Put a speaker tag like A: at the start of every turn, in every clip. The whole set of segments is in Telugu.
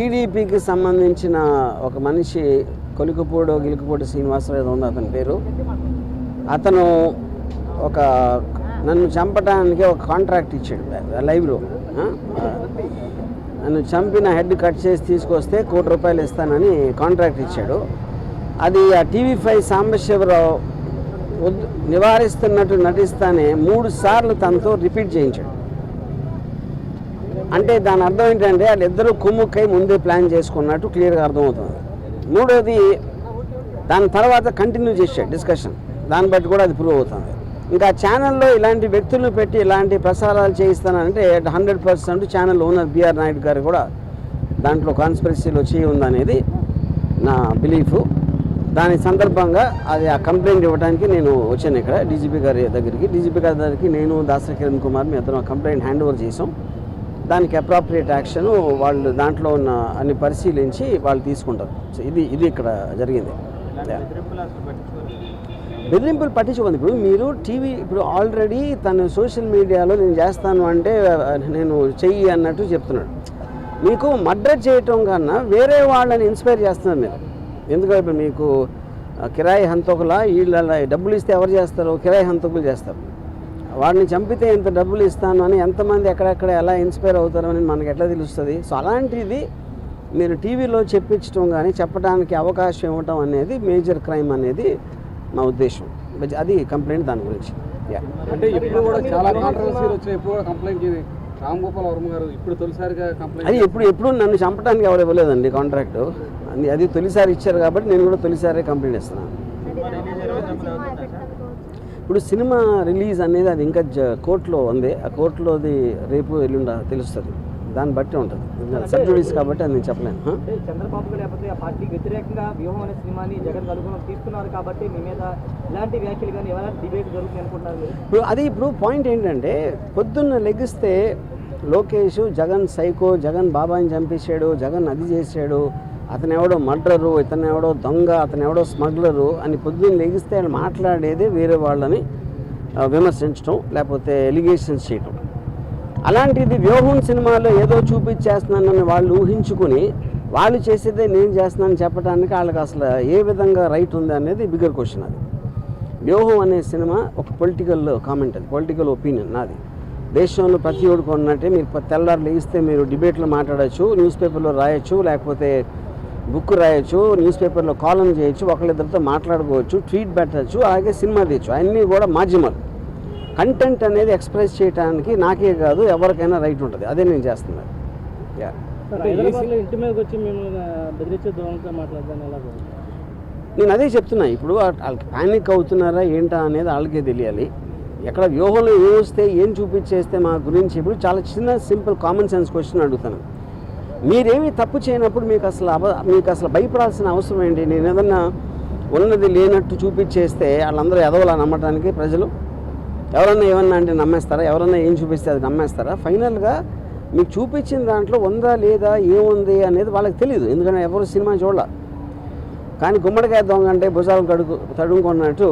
A: టీడీపీకి సంబంధించిన ఒక మనిషి గిలుకుపూడి శ్రీనివాసరావు ఏదో ఉంది అతని పేరు. అతను నన్ను చంపడానికి ఒక కాంట్రాక్ట్ ఇచ్చాడు లైవ్లో. నన్ను చంపిన హెడ్ కట్ చేసి తీసుకొస్తే ₹1,00,00,000 ఇస్తానని కాంట్రాక్ట్ ఇచ్చాడు. అది ఆ TV5 సాంబశివరావు నివారిస్తున్నట్టు నటిస్తానే 3 సార్లు తనతో రిపీట్ చేయించాడు. అంటే దాని అర్థం ఏంటంటే వాళ్ళిద్దరూ కుమ్ముక్కై ముందే ప్లాన్ చేసుకున్నట్టు క్లియర్గా అర్థమవుతుంది. మూడోది దాని తర్వాత కంటిన్యూ చేశాడు డిస్కషన్, దాన్ని బట్టి కూడా అది ప్రూవ్ అవుతుంది. ఇంకా ఛానల్లో ఇలాంటి వ్యక్తులను పెట్టి ఇలాంటి ప్రసారాలు చేయిస్తానంటే 100% ఛానల్ ఓనర్ బిఆర్ నాయుడు గారు కూడా దాంట్లో కాన్స్పిరసీలో చేయి ఉందనేది నా బిలీఫు. దాని సందర్భంగా అది ఆ కంప్లైంట్ ఇవ్వడానికి నేను వచ్చాను ఇక్కడ డీజీపీ గారి దగ్గరికి. నేను దాసరి కిరణ్ కుమార్ మీ ఇద్దరం కంప్లైంట్ హ్యాండ్ ఓవర్ చేసాం. దానికి అప్రాప్రియేట్ యాక్షన్ వాళ్ళు దాంట్లో ఉన్న అన్ని పరిశీలించి వాళ్ళు తీసుకుంటారు. ఇది ఇక్కడ జరిగింది. బెదిరింపులు పట్టించుకోండి. ఇప్పుడు మీరు ఇప్పుడు ఆల్రెడీ తను సోషల్ మీడియాలో నేను చేస్తాను అంటే నేను చెయ్యి అన్నట్టు చెప్తున్నాడు. మీకు మర్డర్ చేయటం కన్నా వేరే వాళ్ళని ఇన్స్పైర్ చేస్తున్నారు మీరు. ఎందుకంటే ఇప్పుడు మీకు కిరాయి హంతకుల వీళ్ళ డబ్బులు ఇస్తే ఎవరు చేస్తారు? కిరాయి హంతకులు చేస్తారు. వాడిని చంపితే ఎంత డబ్బులు ఇస్తాను అని ఎంతమంది ఎక్కడెక్కడ ఎలా ఇన్స్పైర్ అవుతారో అని మనకు ఎట్లా తెలుస్తుంది? సో అలాంటిది మీరు టీవీలో చెప్పించడం కానీ చెప్పడానికి అవకాశం ఇవ్వటం అనేది మేజర్ క్రైమ్ అనేది నా ఉద్దేశం. అది కంప్లైంట్ దాని గురించి.
B: అంటే ఇప్పుడు కూడా చాలా కాంట్రవర్సీలు వచ్చాయి. ఇప్పుడు కూడా కంప్లైంట్ రామ్ గోపాల్ వర్మ గారు ఇప్పుడు తొలిసారిగా కంప్లైంట్
A: అది ఎప్పుడు నన్ను చంపడానికి ఎవరు ఇవ్వలేదండి కాంట్రాక్ట్. అది తొలిసారి ఇచ్చారు కాబట్టి నేను కూడా తొలిసారి కంప్లైంట్ ఇస్తున్నాను. ఇప్పుడు సినిమా రిలీజ్ అనేది అది ఇంకా కోర్టులో ఉంది. ఆ కోర్టులోది రేపు ఎల్లుండా తెలుస్తుంది. దాన్ని బట్టి ఉంటుంది. సబ్ జుడిస్ కాబట్టి అది నేను చెప్పలేను.
C: చంద్రబాబు లేకపోతే ఆ పార్టీకి వ్యతిరేకంగా వ్యూహం అనే సినిమాని జగన్ అనుగుణం తీసుకున్నారు కాబట్టి మీ మీద ఇలాంటి వ్యాఖ్యలు కానీ ఏమైనా డిబేట్ జరుగుతుంది అనుకుంటున్నారు?
A: ఇప్పుడు పాయింట్ ఏంటంటే పొద్దున్న లెగిస్తే లోకేష్ జగన్ సైకో, జగన్ బాబాని చంపేశాడు, జగన్ అది చేశాడు, అతను ఎవడో మర్డరు, ఇతను ఎవడో దొంగ, అతను ఎవడో స్మగ్లరు అని పొద్దున్న లెగిస్తే ఆయన మాట్లాడేదే వేరే వాళ్ళని విమర్శించడం లేకపోతే ఎలిగేషన్స్ చేయటం. అలాంటిది వ్యూహం సినిమాలో ఏదో చూపించేస్తున్నానని వాళ్ళు ఊహించుకుని వాళ్ళు చేసేదే నేను చేస్తున్నానని చెప్పడానికి వాళ్ళకి అసలు ఏ విధంగా రైట్ ఉంది అనేది బిగ్గర్ క్వశ్చన్. అది వ్యూహం అనే సినిమా ఒక పొలిటికల్ కామెంట్, అది పొలిటికల్ ఒపీనియన్ నాది. దేశంలో ప్రతి ఒక్కరు కొన్నట్టే మీరు తెల్లారు లేస్తే మీరు డిబేట్లో మాట్లాడచ్చు, న్యూస్ పేపర్లో రాయొచ్చు, లేకపోతే బుక్ రాయొచ్చు, న్యూస్ పేపర్లో కాలం చేయొచ్చు, ఒకళ్ళిద్దరితో మాట్లాడుకోవచ్చు, ట్వీట్ పెట్టచ్చు, అలాగే సినిమా తీయచ్చు. అన్నీ కూడా మాధ్యమాలు. కంటెంట్ అనేది ఎక్స్ప్రెస్ చేయడానికి నాకే కాదు ఎవరికైనా రైట్ ఉంటుంది. అదే నేను చేస్తున్నాను. నేను అదే చెప్తున్నా. ఇప్పుడు వాళ్ళకి ప్యానిక్ అవుతున్నారా ఏంటా అనేది వాళ్ళకే తెలియాలి. ఎక్కడ వ్యూహంలో ఏం వస్తే ఏం చూపించేస్తే మా గురించి ఇప్పుడు చాలా చిన్న సింపుల్ కామన్ సెన్స్ క్వశ్చన్ అడుగుతాను. మీరేమీ తప్పు చేయనప్పుడు మీకు అసలు భయపడాల్సిన అవసరం ఏంటి? నేను ఏదన్నా ఉన్నది లేనట్టు చూపించేస్తే వాళ్ళందరూ ఎదవలా నమ్మటానికి ప్రజలు ఎవరన్నా ఏమన్నా అంటే నమ్మేస్తారా? ఎవరన్నా ఏం చూపిస్తే అది నమ్మేస్తారా? ఫైనల్గా మీకు చూపించిన దాంట్లో ఉందా లేదా ఏముంది అనేది వాళ్ళకి తెలియదు. ఎందుకంటే ఎవరు సినిమా చూడాల. కానీ గుమ్మడికాయ దొంగ అంటే భుజాలు తడుముకున్నట్టు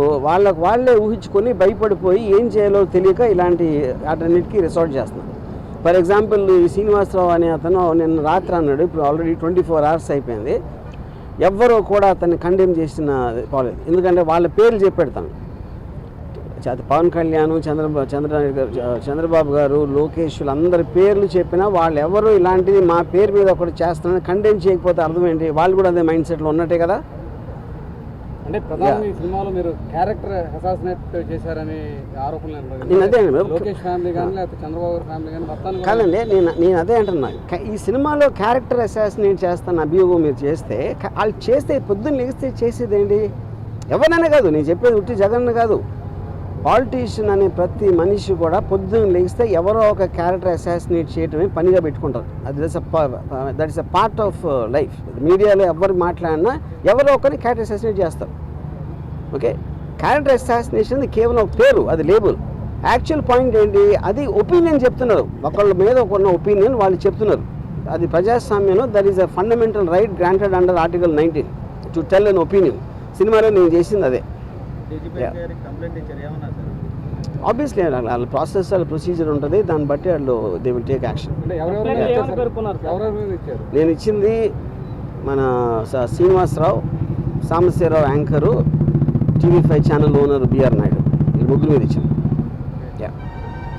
A: వాళ్ళే ఊహించుకొని భయపడిపోయి ఏం చేయాలో తెలియక ఇలాంటి వాటన్నిటికీ రిసార్ట్ చేస్తున్నారు. ఫర్ ఎగ్జాంపుల్ ఈ శ్రీనివాసరావు అనే అతను నిన్న రాత్రి అన్నాడు, ఇప్పుడు ఆల్రెడీ 24 hours అయిపోయింది, ఎవ్వరూ కూడా అతన్ని కండెమ్ చేసిన పోలేదు. ఎందుకంటే వాళ్ళ పేర్లు చెప్పెడతాను. పవన్ కళ్యాణ్, చంద్రబాబు గారు, లోకేష్లు అందరి పేర్లు చెప్పినా వాళ్ళు ఎవరు ఇలాంటిది మా పేరు మీద ఒకటి చేస్తున్నారని కండెమ్ చేయకపోతే అర్థం ఏంటి? వాళ్ళు కూడా అదే మైండ్ సెట్లో ఉన్నట్టే కదా.
B: అంటే ప్రధానంగా ఈ సినిమాలో మీరు క్యారెక్టర్ అసాసినేట్ చేశారని ఆరోపణలు.
A: నేను అదే
B: లోకేష్ ఫ్యామిలీ కానీ లేకపోతే చంద్రబాబు ఫ్యామిలీ కానీ
A: కాదండి, నేను అదే అంటున్నా. ఈ సినిమాలో క్యారెక్టర్ అసాసినేట్ చేస్తాను అభియోగం మీరు చేస్తే, వాళ్ళు చేస్తే పొద్దున్న లెగిస్తే చేసేది ఏంటి? ఎవరినైనా కాదు, నేను చెప్పేది ఉట్టి జగన్ కాదు, పాలిటీషియన్ అనే ప్రతి మనిషి కూడా పొద్దున్న లెగిస్తే ఎవరో ఒక క్యారెక్టర్ అసాసినేట్ చేయటమే పనిగా పెట్టుకుంటారు. That is a part of life. మీడియాలో ఎవరు మాట్లాడినా ఎవరో ఒకరిని క్యారెక్టర్ అసాసినేట్ చేస్తారు. ఓకే, క్యారెక్టర్ అసాసినేషన్ కేవలం ఒక పేరు, అది లేబుల్. యాక్చువల్ పాయింట్ ఏంటి? అది ఒపీనియన్ చెప్తున్నారు, ఒకళ్ళ మీద ఒకన్న ఒపీనియన్ వాళ్ళు చెప్తున్నారు. అది ప్రజాస్వామ్యంలో that is a fundamental right granted under article 19 to tell an opinion. సినిమాలో నేను చేసింది అదే. ఆబ్వియస్లీ వాళ్ళ ప్రాసెస్ వాళ్ళ ప్రొసీజర్ ఉంటుంది, దాన్ని బట్టి వాళ్ళు దే విల్ టేక్ యాక్షన్.
B: అంటే ఎవరెవరు మీద ఇచ్చారు సార్? ఎవరెవరి మీద ఇచ్చారు?
A: నేను ఇచ్చింది మన Srinivasarao, Sambasivarao anchor, TV5 channel owner BR Naidu, ఈ ముగ్గురు మీద ఇచ్చింది.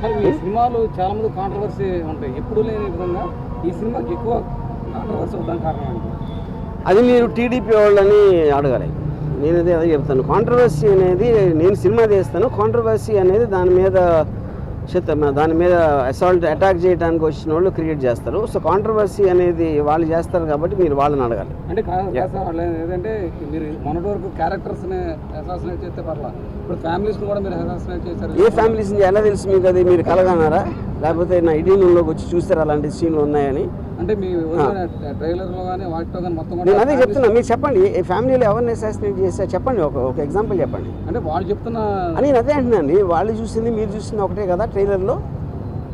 B: మరి ఈ సినిమాలు చాలా మంది కాంట్రవర్సీ ఉంటాయి, ఎప్పుడు లేని విధంగా ఈ సినిమాకి ఎక్కువ కాంట్రవర్సీ ఉండడానికి కారణం ఏంటి?
A: అది మీరు టీడీపీ వాళ్ళని అడగాలి. నేను అదే చెప్తాను. కాంట్రవర్సీ అనేది నేను సినిమా తీస్తాను, కాంట్రవర్సీ అనేది దాని మీద అసాల్ట్ అటాక్ చేయడానికి వచ్చిన వాళ్ళు క్రియేట్ చేస్తారు. సో కాంట్రవర్సీ అనేది వాళ్ళు చేస్తారు కాబట్టి మీరు వాళ్ళని అడగాలి.
B: అంటే కాదు సార్, వాళ్ళు ఏదంటే మీరు మొన్నటి వరకు క్యారెక్టర్స్ని అసాసినేట్ చేస్తే పర్లా, ఇప్పుడు ఫ్యామిలీస్ని కూడా మీరు అసాసినేట్ చేశారు.
A: ఏ ఫ్యామిలీస్ ఎలా తెలుసు మీకు? అది మీరు కలగన్నారా, లేకపోతే నా ఐటీలోకి వచ్చి చూస్తారా అలాంటి సీన్లు ఉన్నాయని?
B: అంటే మీ ట్రైలర్లో కానీ వాటిలో కానీ మొత్తం
A: నేను అదే చెప్తున్నా, మీరు చెప్పండి ఏ ఫ్యామిలీలో ఎవరిని అసాసినేట్ చేస్తే చెప్పండి, ఒక ఎగ్జాంపుల్ చెప్పండి.
B: అంటే వాళ్ళు చెప్తున్న
A: నేను అదే అంటున్నాను, వాళ్ళు చూసింది మీరు చూసింది ఒకటే కదా ట్రైలర్లో.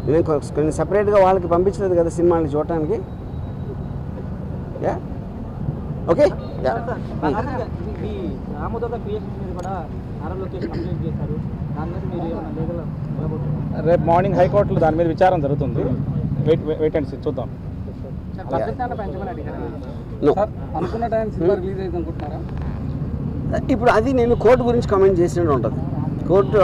A: నేను కొన్ని సపరేట్గా వాళ్ళకి పంపించలేదు కదా సినిమాని చూడటానికి. Yeah okay.
C: ఈ రామోదర క్రియేషన్స్ మీద కూడా నారా లోకేష్ కంప్లైంట్ చేశారు, దాని మీద మీరు ఏమైనా లీగల్ వెళ్ళబోతున్నారు?
D: రేపు మార్నింగ్ హైకోర్టులో దాని మీద విచారం జరుగుతుంది. వెయిట్ అండ్ సీ, చూద్దాం.
A: No.
B: సార్ అనుకున్న టైం సినిమా రిలీజ్ అయితే అనుకుంటున్నారా?
A: ఇప్పుడు అది నేను కోర్టు గురించి కామెంట్ చేసినట్టు ఉంటుంది. కోర్టు